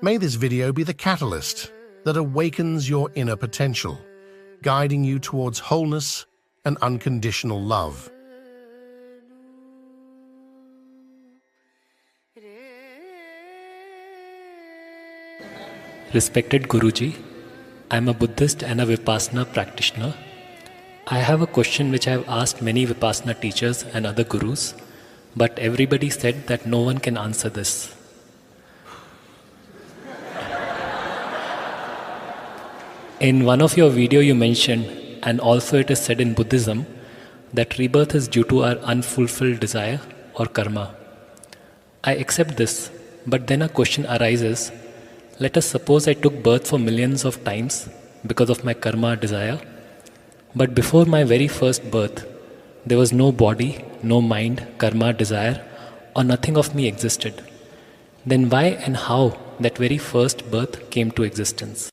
May this video be the catalyst that awakens your inner potential, guiding you towards wholeness and unconditional love. Respected Guruji, I am a Buddhist and a Vipassana practitioner. I have a question which I have asked many Vipassana teachers and other gurus, but everybody said that no one can answer this. In one of your video you mentioned, and also it is said in Buddhism, that rebirth is due to our unfulfilled desire or karma. I accept this, but then a question arises. Let us suppose I took birth for millions of times because of my karma desire, but before my very first birth, there was no body, no mind, karma, desire, or nothing of me existed. Then why and how that very first birth came to existence?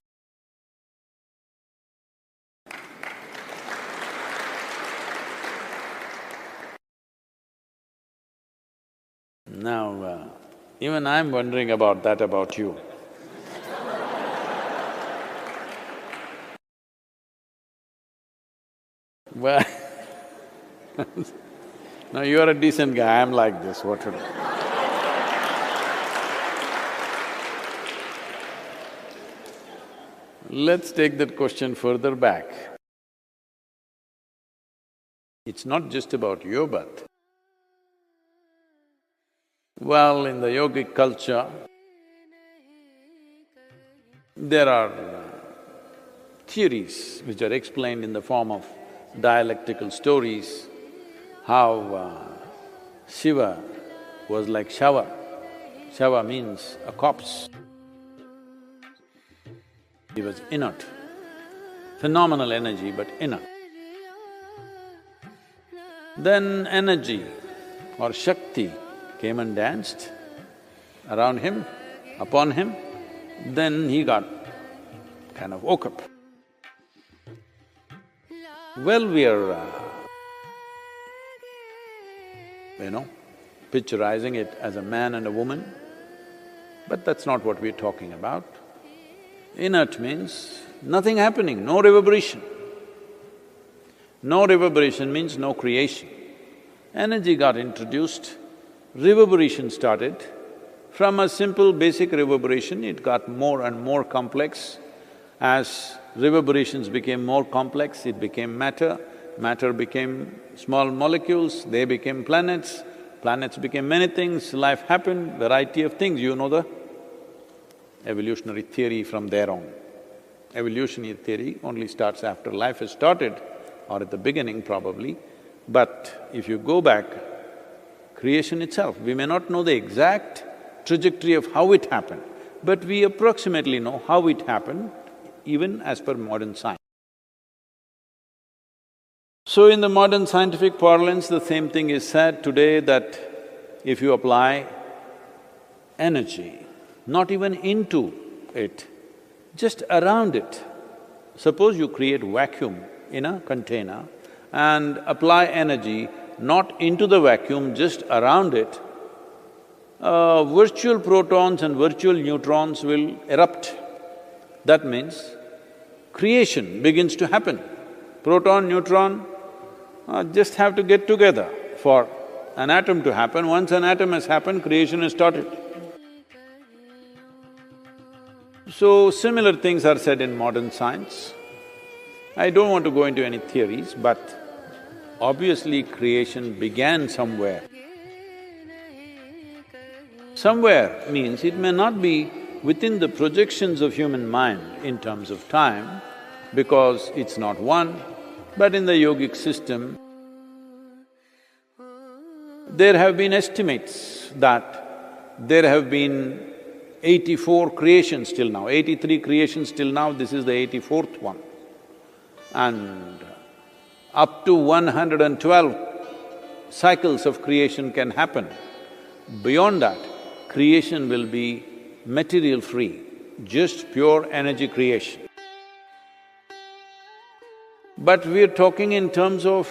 Now, even I'm wondering about that about you. Well, no, you're a decent guy, I'm like this, what to do? Let's take that question further back. It's not just about your birth. Well, in the yogic culture, there are theories which are explained in the form of dialectical stories, how Shiva was like Shava. Shava means a corpse. He was inert, phenomenal energy but inert. Then energy or Shakti came and danced around him, upon him, then he got kind of woke up. Well, we are, picturizing it as a man and a woman, but that's not what we're talking about. Inert means nothing happening, no reverberation. No reverberation means no creation. Energy got introduced, reverberation started. From a simple basic reverberation, it got more and more complex. As reverberations became more complex, it became matter, matter became small molecules, they became planets, planets became many things, life happened, variety of things, you know the evolutionary theory from there on. Evolutionary theory only starts after life has started, or at the beginning probably, but if you go back, creation itself, we may not know the exact trajectory of how it happened, but we approximately know how it happened, even as per modern science. So in the modern scientific parlance, the same thing is said today that if you apply energy, not even into it, just around it, suppose you create vacuum in a container and apply energy not into the vacuum, just around it, virtual protons and virtual neutrons will erupt. That means creation begins to happen. Proton, neutron just have to get together for an atom to happen. Once an atom has happened, creation has started. So, similar things are said in modern science. I don't want to go into any theories, but obviously creation began somewhere. Somewhere means it may not be within the projections of human mind in terms of time, because it's not one, but in the yogic system, there have been estimates that there have been 84 creations till now, 83 creations till now, this is the 84th one. And up to 112 cycles of creation can happen. Beyond that, creation will be material-free, just pure energy creation. But we're talking in terms of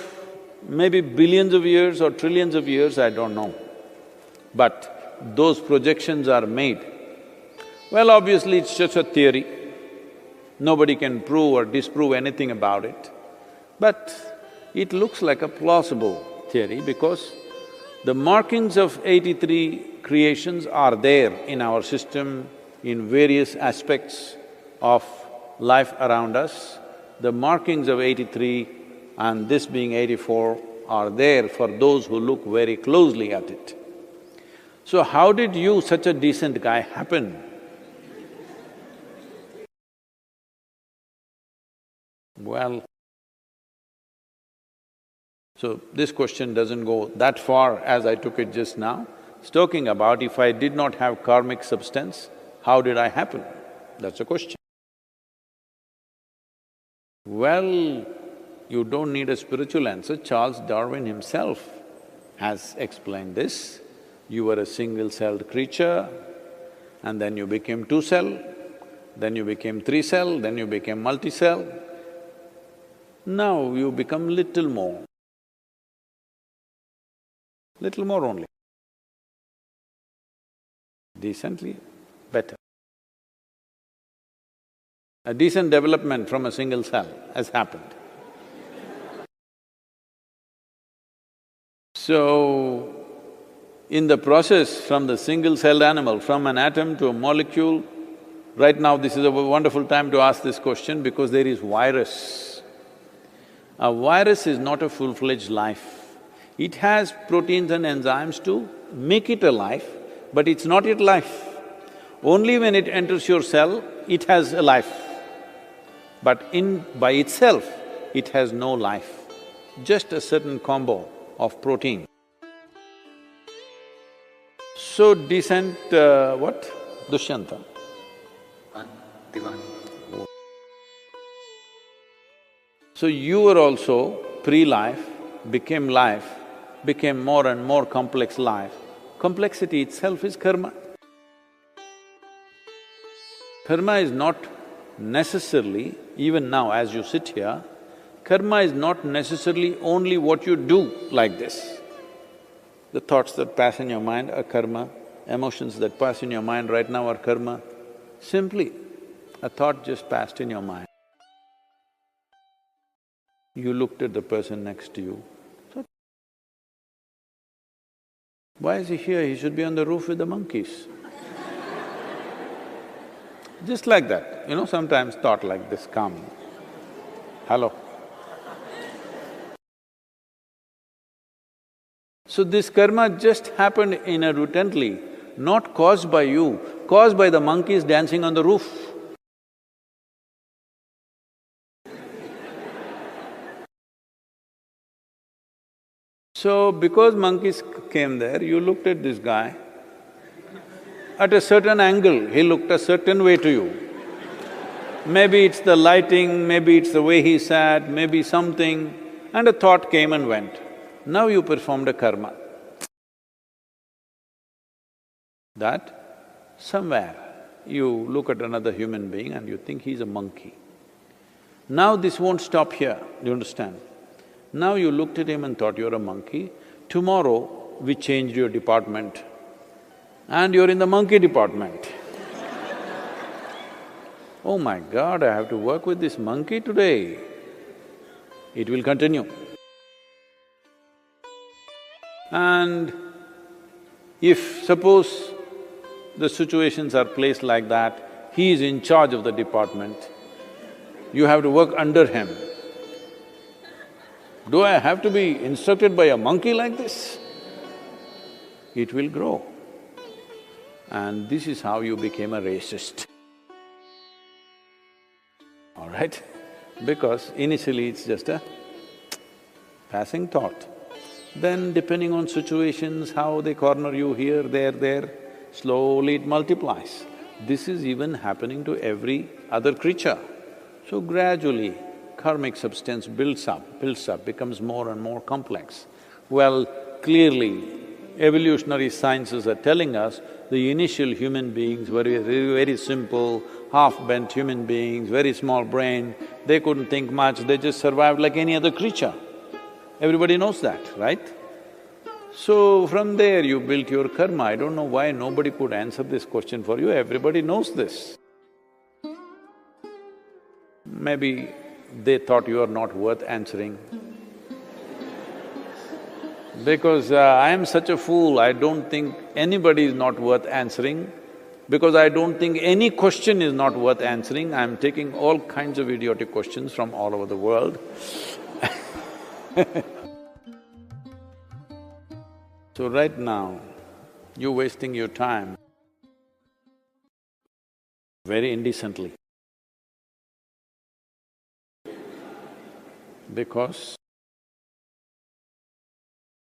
maybe billions of years or trillions of years, I don't know. but those projections are made. Well, obviously it's just a theory. Nobody can prove or disprove anything about it. But it looks like a plausible theory because the markings of 83 creations are there in our system in various aspects of life around us. The markings of 83 and this being 84 are there for those who look very closely at it. So how did you, such a decent guy, happen? Well, so this question doesn't go that far as I took it just now. It's talking about if I did not have karmic substance, how did I happen? That's a question. Well, you don't need a spiritual answer. Charles Darwin himself has explained this. You were a single-celled creature, and then you became two-cell, then you became three-cell, then you became multi-cell. Now you become little more only. Decently better. A decent development from a single cell has happened. So, in the process from the single-celled animal, from an atom to a molecule, right now this is a wonderful time to ask this question because there is virus. A virus is not a full-fledged life. It has proteins and enzymes to make it alive, but it's not yet life. Only when it enters your cell, it has a life. But by itself, it has no life, just a certain combo of protein. So decent, what? Dushyanta? Divan. So you were also pre-life, became life, became more and more complex life. Complexity itself is karma. Karma is not necessarily, even now as you sit here, karma is not necessarily only what you do like this. The thoughts that pass in your mind are karma, emotions that pass in your mind right now are karma. Simply, a thought just passed in your mind. You looked at the person next to you, thought, why is he here? He should be on the roof with the monkeys. Just like that, sometimes thought like this come. Hello. So this karma just happened inadvertently, not caused by you, caused by the monkeys dancing on the roof. So because monkeys came there, you looked at this guy. At a certain angle, he looked a certain way to you. Maybe it's the lighting, maybe it's the way he sat, maybe something, and a thought came and went. Now you performed a karma. That somewhere you look at another human being and you think he's a monkey. Now this won't stop here, do you understand? Now you looked at him and thought you're a monkey. Tomorrow we changed your department and you're in the monkey department. Oh my God, I have to work with this monkey today. It will continue. And if suppose the situations are placed like that, he is in charge of the department, you have to work under him. Do I have to be instructed by a monkey like this? It will grow. And this is how you became a racist. All right? Because initially it's just a passing thought. Then depending on situations, how they corner you here, there, slowly it multiplies. This is even happening to every other creature. So gradually, karmic substance builds up, becomes more and more complex. Well, clearly, evolutionary sciences are telling us the initial human beings were very simple, half-bent human beings, very small brain, they couldn't think much, they just survived like any other creature. Everybody knows that, right? So from there you built your karma. I don't know why nobody could answer this question for you, everybody knows this. Maybe they thought you are not worth answering. Because I am such a fool, I don't think anybody is not worth answering. Because I don't think any question is not worth answering, I'm taking all kinds of idiotic questions from all over the world. So right now, you're wasting your time very indecently. Because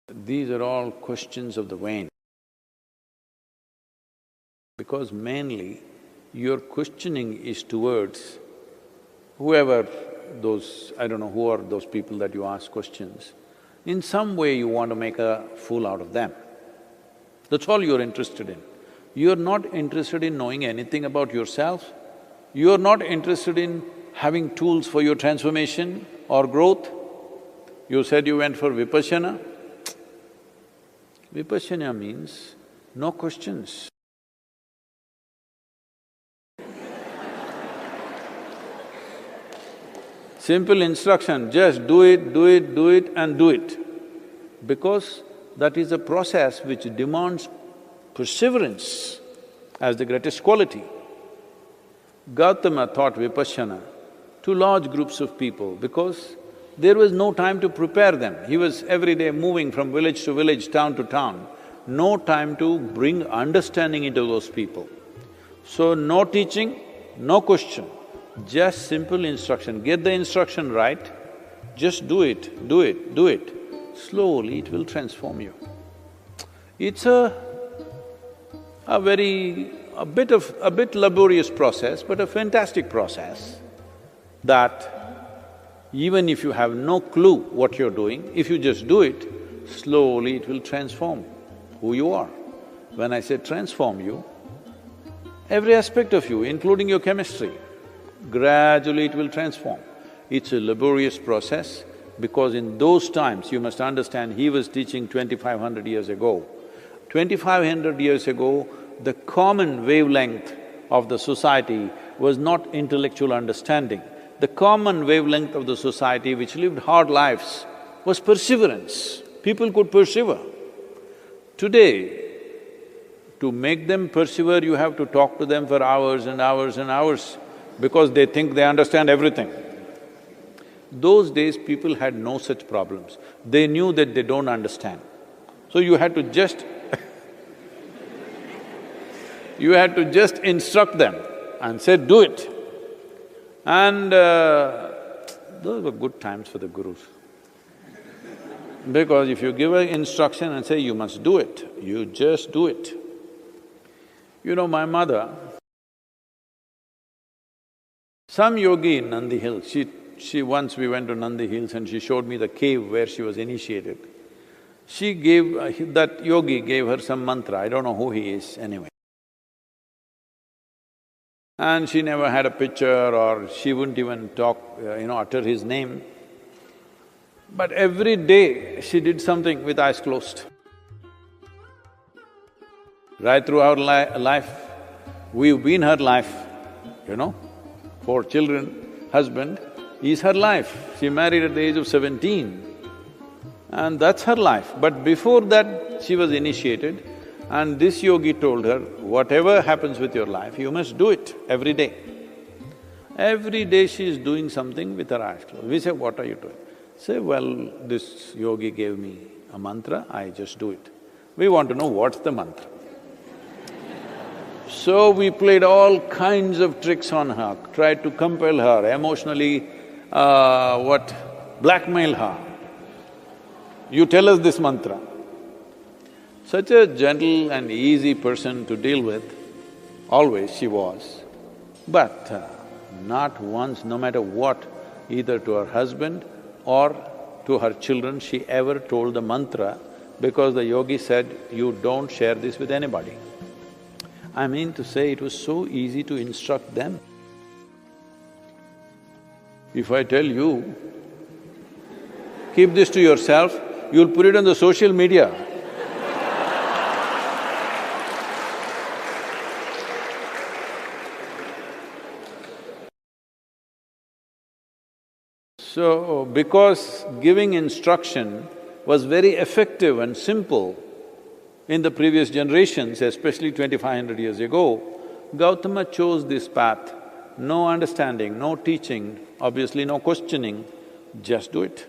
these are all questions of the vain. Because mainly, your questioning is towards whoever those… I don't know who are those people that you ask questions. In some way you want to make a fool out of them. That's all you're interested in. You're not interested in knowing anything about yourself. You're not interested in having tools for your transformation or growth. You said you went for vipassana. Vipassana means no questions. Simple instruction, just do it, do it, do it and do it. Because that is a process which demands perseverance as the greatest quality. Gautama taught vipassana to large groups of people because there was no time to prepare them. He was every day moving from village to village, town to town, no time to bring understanding into those people. So no teaching, no question. Just simple instruction, get the instruction right, just do it, do it, do it. Slowly it will transform you. It's a bit laborious process, but a fantastic process that even if you have no clue what you're doing, if you just do it, slowly it will transform who you are. When I say transform you, every aspect of you, including your chemistry, gradually it will transform. It's a laborious process because in those times, you must understand, he was teaching 2500 years ago. 2500 years ago, the common wavelength of the society was not intellectual understanding. The common wavelength of the society which lived hard lives was perseverance. People could persevere. Today, to make them persevere, you have to talk to them for hours and hours and hours because they think they understand everything. Those days, people had no such problems. They knew that they don't understand. So you had to just you had to just instruct them and say, do it. And those were good times for the gurus. Because if you give an instruction and say, you must do it, you just do it. You know, my mother, some yogi in Nandi Hills, once we went to Nandi Hills and she showed me the cave where she was initiated. She gave… that yogi gave her some mantra, I don't know who he is anyway. And she never had a picture or she wouldn't even talk, utter his name. But every day she did something with eyes closed. Right through our life, we've been her life, 4 children, husband is her life. She married at the age of 17 and that's her life. But before that, she was initiated and this yogi told her, whatever happens with your life, you must do it every day. Every day she is doing something with her eyes closed. We say, what are you doing? Say, well, this yogi gave me a mantra, I just do it. We want to know what's the mantra. So we played all kinds of tricks on her, tried to compel her, emotionally, blackmail her. You tell us this mantra. Such a gentle and easy person to deal with, always she was. But not once, no matter what, either to her husband or to her children, she ever told the mantra because the yogi said, you don't share this with anybody. I mean to say, it was so easy to instruct them. If I tell you, keep this to yourself, you'll put it on the social media. So, because giving instruction was very effective and simple in the previous generations, especially 2500 years ago, Gautama chose this path. No understanding, no teaching, obviously no questioning, just do it.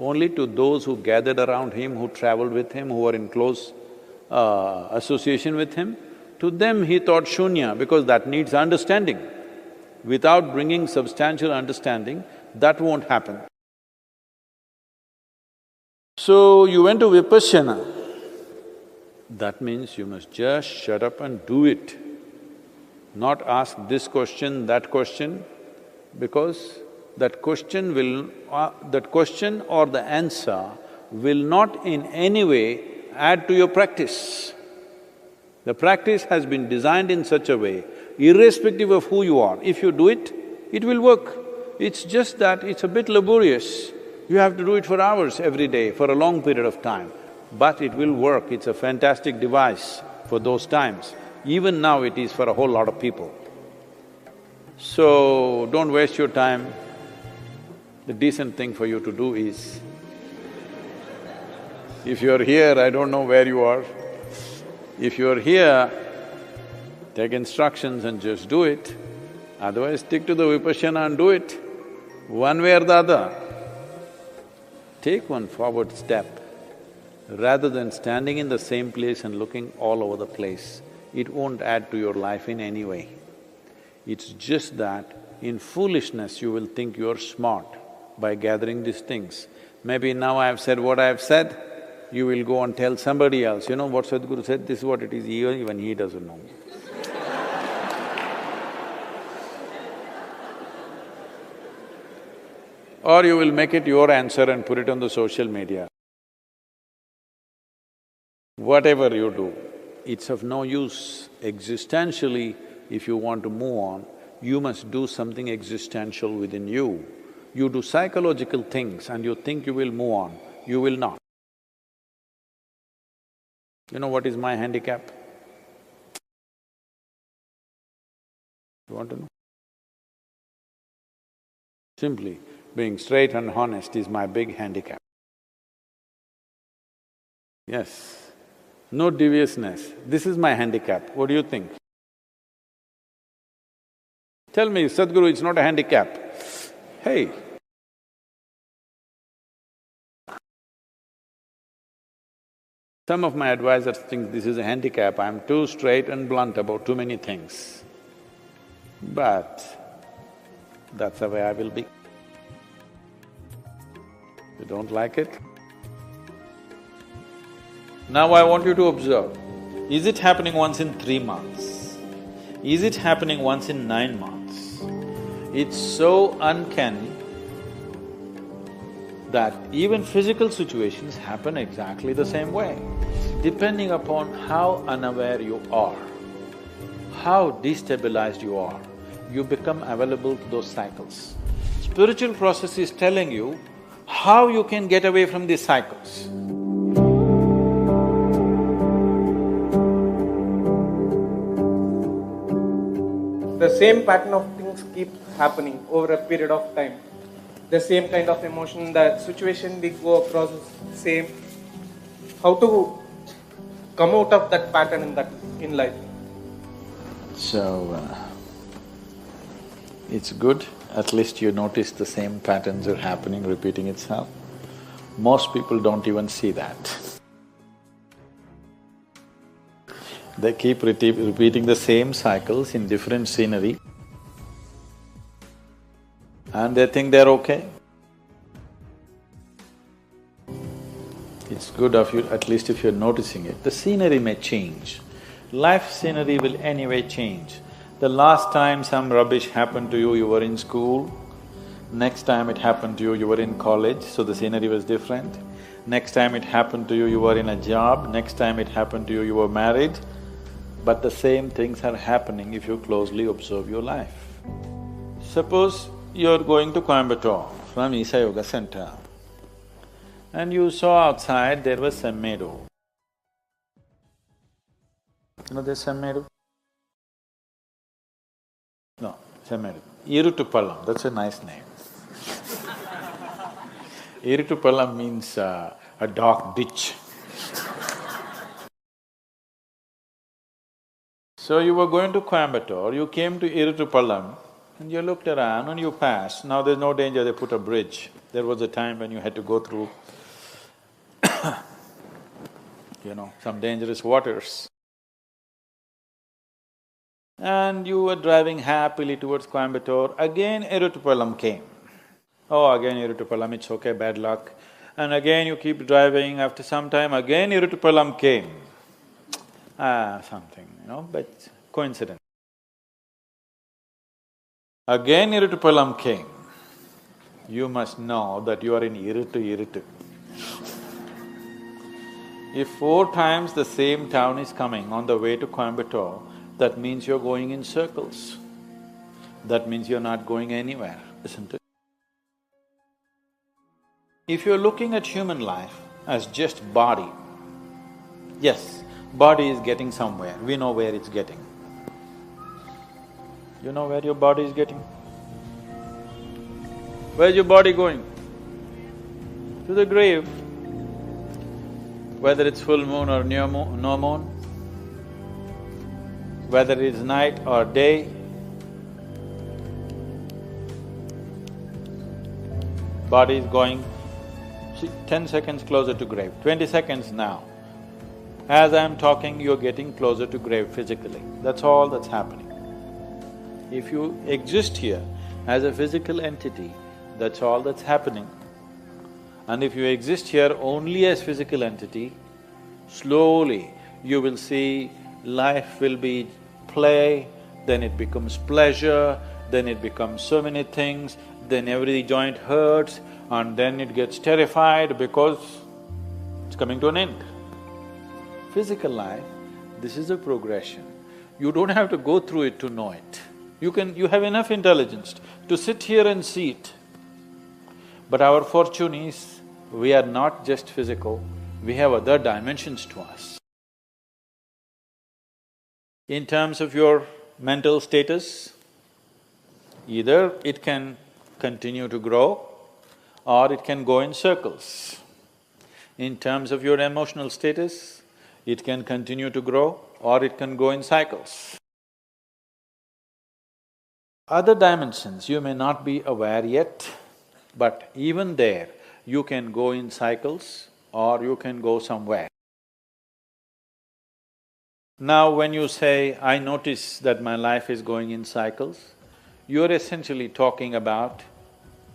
Only to those who gathered around him, who traveled with him, who were in close association with him, to them he taught shunya because that needs understanding. Without bringing substantial understanding, that won't happen. So, you went to Vipassana. That means you must just shut up and do it. Not ask this question, that question, because that question or the answer will not in any way add to your practice. The practice has been designed in such a way, irrespective of who you are, if you do it, it will work. It's just that it's a bit laborious. You have to do it for hours every day, for a long period of time. But it will work, it's a fantastic device for those times. Even now it is for a whole lot of people. So, don't waste your time. The decent thing for you to do is, if you're here, I don't know where you are. If you're here, take instructions and just do it. Otherwise, stick to the Vipassana and do it, one way or the other. Take one forward step. Rather than standing in the same place and looking all over the place, it won't add to your life in any way. It's just that in foolishness you will think you're smart by gathering these things. Maybe now I have said what I have said, you will go and tell somebody else, you know what Sadhguru said, this is what it is, even he doesn't know. Or you will make it your answer and put it on the social media. Whatever you do, it's of no use. Existentially, if you want to move on, you must do something existential within you. You do psychological things and you think you will move on, you will not. You know what is my handicap? You want to know? Simply, being straight and honest is my big handicap. Yes. No deviousness, this is my handicap, what do you think? Tell me, Sadhguru, it's not a handicap. Hey! Some of my advisors think this is a handicap, I'm too straight and blunt about too many things. But that's the way I will be. You don't like it? Now I want you to observe, is it happening once in 3 months? Is it happening once in 9 months? It's so uncanny that even physical situations happen exactly the same way. Depending upon how unaware you are, how destabilized you are, you become available to those cycles. Spiritual process is telling you how you can get away from these cycles. The same pattern of things keep happening over a period of time. The same kind of emotion, the situation we go across is same. How to come out of that pattern in life? So, it's good, at least you notice the same patterns are happening, repeating itself. Most people don't even see that. They keep repeating the same cycles in different scenery and they think they're okay. It's good of you, at least if you're noticing it. The scenery may change. Life scenery will anyway change. The last time some rubbish happened to you, you were in school. Next time it happened to you, you were in college, so the scenery was different. Next time it happened to you, you were in a job. Next time it happened to you, you were married. But the same things are happening if you closely observe your life. Suppose you're going to Coimbatore from Isa Yoga Center and you saw outside there was some meadow. You know there's some meadow? No, some meadow. Irutupallam, that's a nice name. Iritupalam means a dark ditch. So you were going to Coimbatore, you came to Iritupalam and you looked around and you passed. Now there's no danger, they put a bridge. There was a time when you had to go through some dangerous waters. And you were driving happily towards Coimbatore, again Iritupalam came. Oh, again Iritupalam, it's okay, bad luck. And again you keep driving, after some time again Iritupalam came. Something, but coincidence. Again Iritupalam came. You must know that you are in Iritu. If 4 times the same town is coming on the way to Coimbatore, that means you're going in circles. That means you're not going anywhere, isn't it? If you're looking at human life as just body, yes, body is getting somewhere, we know where it's getting. You know where your body is getting? Where's your body going? To the grave. Whether it's full moon or no moon, whether it's night or day, body is going 10 seconds closer to grave, 20 seconds now. As I'm talking, you're getting closer to grave physically, that's all that's happening. If you exist here as a physical entity, that's all that's happening. And if you exist here only as physical entity, slowly you will see life will be play, then it becomes pleasure, then it becomes so many things, then every joint hurts, and then it gets terrified because it's coming to an end. Physical life, this is a progression. You don't have to go through it to know it. You have enough intelligence to sit here and see it. But our fortune is, we are not just physical, we have other dimensions to us. In terms of your mental status, either it can continue to grow or it can go in circles. In terms of your emotional status, it can continue to grow or it can go in cycles. Other dimensions you may not be aware yet, but even there, you can go in cycles or you can go somewhere. Now when you say, I notice that my life is going in cycles, you're essentially talking about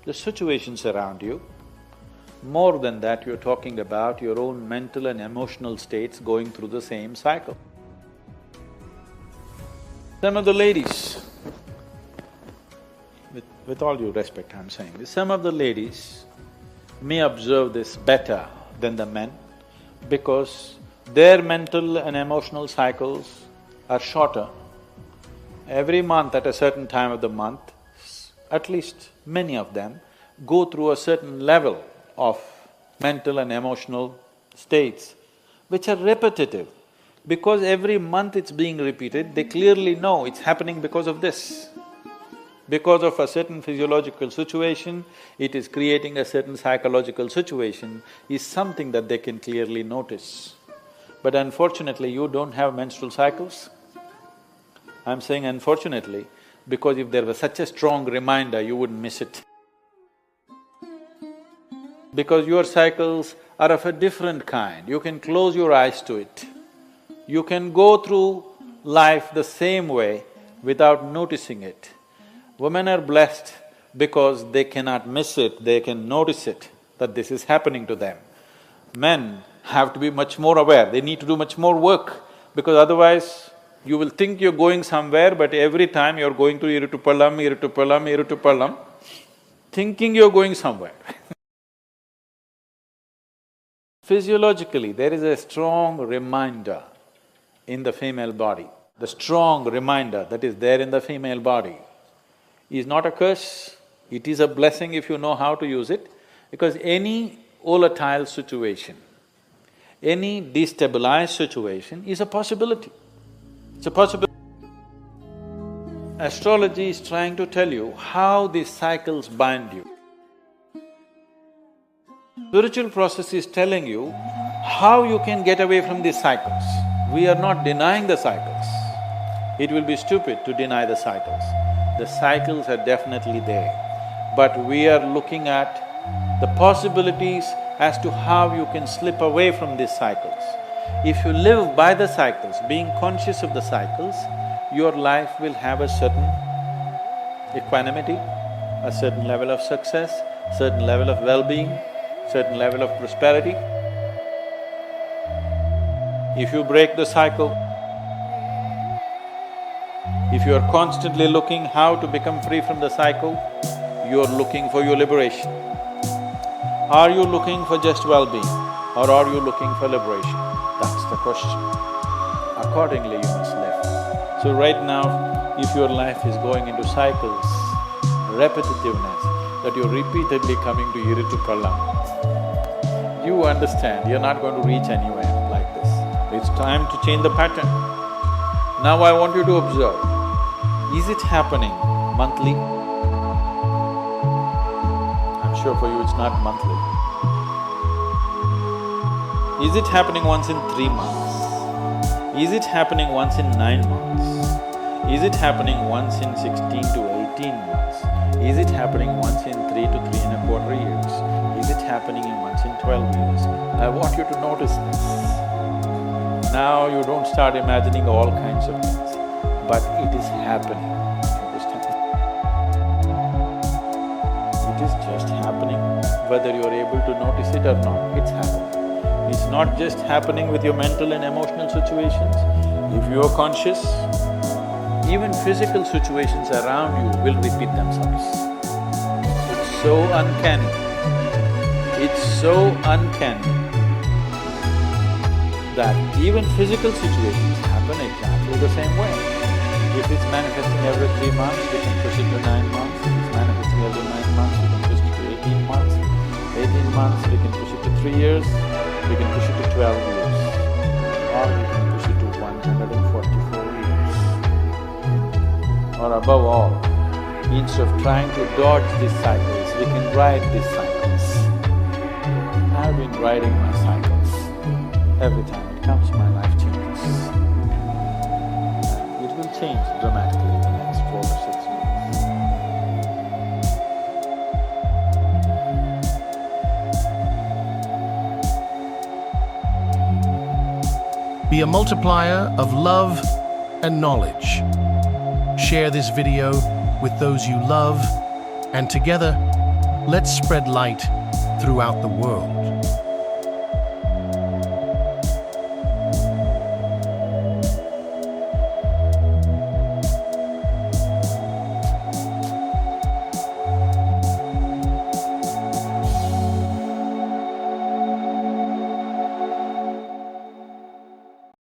the situations around you. More than that, you're talking about your own mental and emotional states going through the same cycle. Some of the ladies, with all due respect I'm saying this, some of the ladies may observe this better than the men because their mental and emotional cycles are shorter. Every month at a certain time of the month, at least many of them go through a certain level of mental and emotional states which are repetitive. Because every month it's being repeated, they clearly know it's happening because of this. Because of a certain physiological situation, it is creating a certain psychological situation, is something that they can clearly notice. But unfortunately, you don't have menstrual cycles. I'm saying unfortunately, because if there was such a strong reminder, you wouldn't miss it. Because your cycles are of a different kind, you can close your eyes to it. You can go through life the same way without noticing it. Women are blessed because they cannot miss it, they can notice it, that this is happening to them. Men have to be much more aware, they need to do much more work, because otherwise you will think you're going somewhere, but every time you're going to Iritupalam, thinking you're going somewhere. Physiologically, there is a strong reminder in the female body. The strong reminder that is there in the female body is not a curse, it is a blessing if you know how to use it, because any volatile situation, any destabilized situation is a possibility. It's a possibility. Astrology is trying to tell you how these cycles bind you. Spiritual process is telling you how you can get away from these cycles. We are not denying the cycles. It will be stupid to deny the cycles. The cycles are definitely there, but we are looking at the possibilities as to how you can slip away from these cycles. If you live by the cycles, being conscious of the cycles, your life will have a certain equanimity, a certain level of success, certain level of well-being, certain level of prosperity. If you break the cycle, if you are constantly looking how to become free from the cycle, you are looking for your liberation. Are you looking for just well-being or are you looking for liberation? That's the question. Accordingly, you must live. So right now, if your life is going into cycles, repetitiveness, that you're repeatedly coming to Iritu Pallam, you understand you're not going to reach anywhere like this. It's time to change the pattern. Now I want you to observe, is it happening monthly? I'm sure for you it's not monthly. Is it happening once in 3 months? Is it happening once in 9 months? Is it happening once in 16 to 18 months? Is it happening once in 3 to 3.25 years? Is it happening in once in 12 years? I want you to notice this. Now you don't start imagining all kinds of things, but it is happening. Understand? It is just happening, whether you're able to notice it or not, it's happening. It's not just happening with your mental and emotional situations. If you are conscious, even physical situations around you will repeat themselves. It's so uncanny. It's so uncanny that even physical situations happen exactly the same way. If it's manifesting every 3 months, we can push it to 9 months. If it's manifesting every 9 months, we can push it to 18 months. 18 months, we can push it to 3 years. We can push it to 12 years. Or we can push it to 144 years. Or above all, instead of trying to dodge these cycles, we can ride these cycles. I've been riding my cycles. Every time it comes, my life changes. And it will change dramatically in the next 4 to 6 months. Be a multiplier of love and knowledge. Share this video with those you love, and together, let's spread light throughout the world.